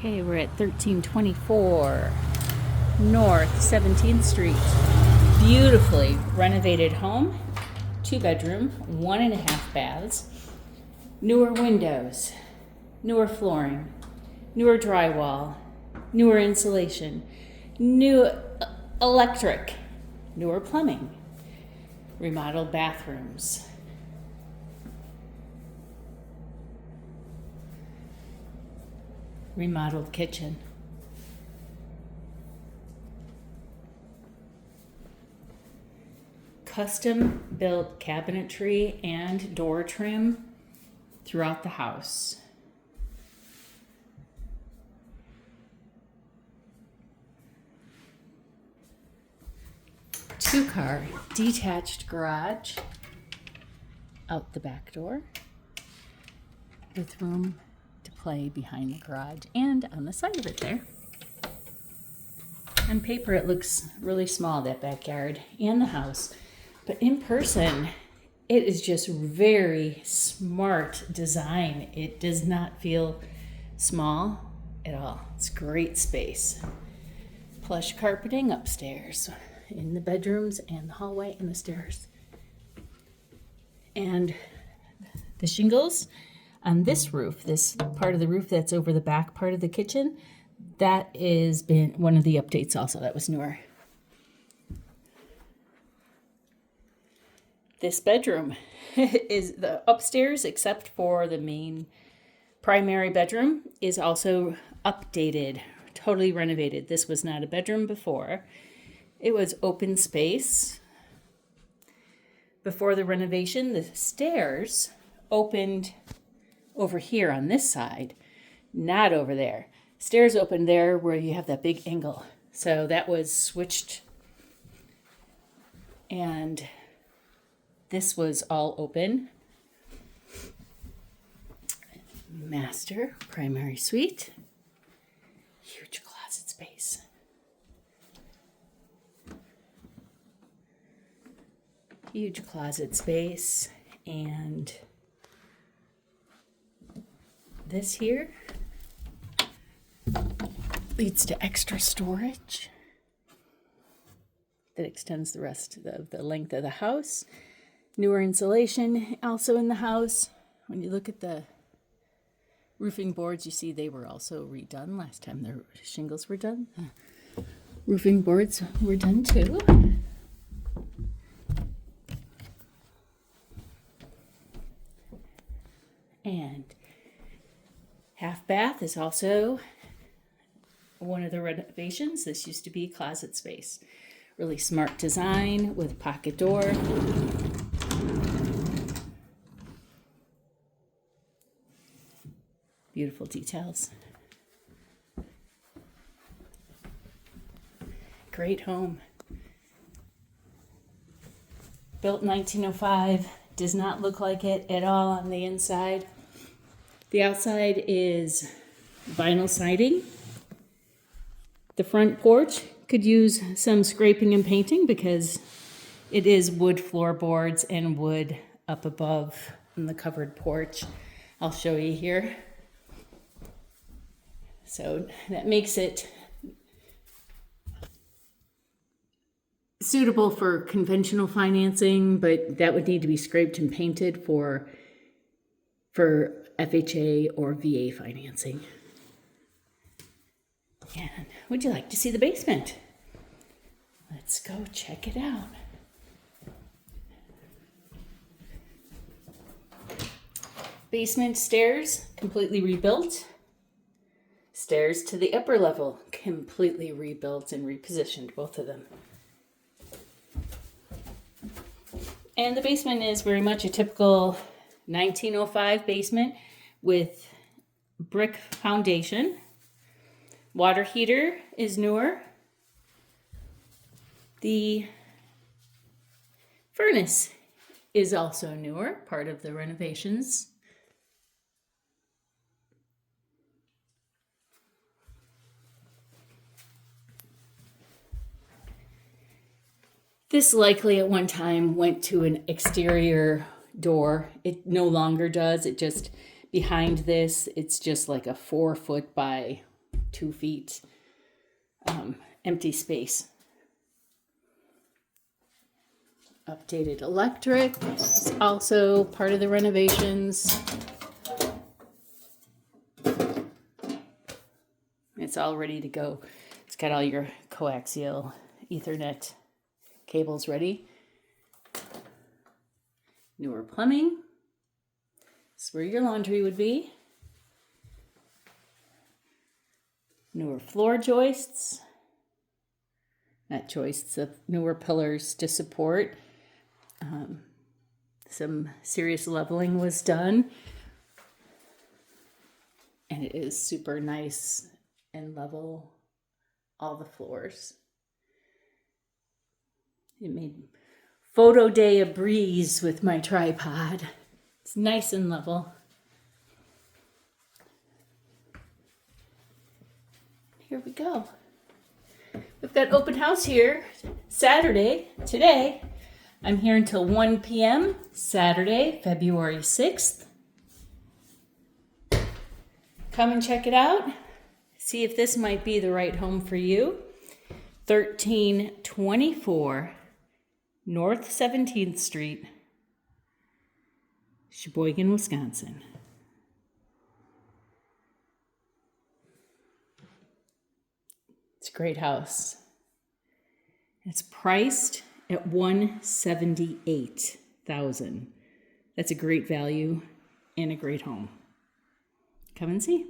Okay, we're at 1324 North 17th Street. Beautifully renovated home, 2-bedroom, 1.5 baths, newer windows, newer flooring, newer drywall, newer insulation, new electric, newer plumbing, remodeled bathrooms. Remodeled kitchen. Custom built cabinetry and door trim throughout the house. Two-car detached garage out the back door with room to play behind the garage and on the side of it there. On paper it looks really small, that backyard and the house, but in person it is just very smart design. It does not feel small at all. It's great space. Plush carpeting upstairs in the bedrooms and the hallway and the stairs. And the shingles on this roof, this part of the roof that's over the back part of the kitchen, that is been one of the updates also. That was newer. This bedroom is the upstairs, except for the main primary bedroom, is also updated, totally renovated. This was not a bedroom before. It was open space. Before the renovation, the stairs opened over here on this side, not over there. Stairs open there where you have that big angle. So that was switched. And this was all open. Master primary suite. Huge closet space. Huge closet space. And this here leads to extra storage that extends the rest of the length of the house. Newer insulation also in the house. When you look at the roofing boards, you see they were also redone last time the shingles were done. Roofing boards were done too. And half bath is also one of the renovations. This used to be closet space. Really smart design with pocket door. Beautiful details. Great home. Built in 1905. Does not look like it at all on the inside. The outside is vinyl siding. The front porch could use some scraping and painting because it is wood floorboards and wood up above in the covered porch. I'll show you here. So that makes it suitable for conventional financing, but that would need to be scraped and painted for FHA or VA financing. And would you like to see the basement? Let's go check it out. Basement stairs, completely rebuilt. Stairs to the upper level, completely rebuilt and repositioned, both of them. And the basement is very much a typical 1905 basement with brick foundation. Water heater is newer. The furnace is also newer, part of the renovations. This likely at one time went to an exterior door. It no longer does. It just, behind this, it's just like a 4 foot by 2 feet empty space. Updated electric is also part of the renovations. It's all ready to go. It's got all your coaxial Ethernet cables ready. Newer plumbing. This is where your laundry would be. Newer floor joists. Not joists, newer pillars to support. Some serious leveling was done. And it is super nice and level, all the floors. It made photo day a breeze with my tripod. It's nice and level. Here we go. We've got open house here Saturday, today. I'm here until 1 p.m. Saturday, February 6th. Come and check it out. See if this might be the right home for you. 1324 North 17th Street, Sheboygan, Wisconsin. It's a great house. It's priced at $178,000. That's a great value and a great home. Come and see.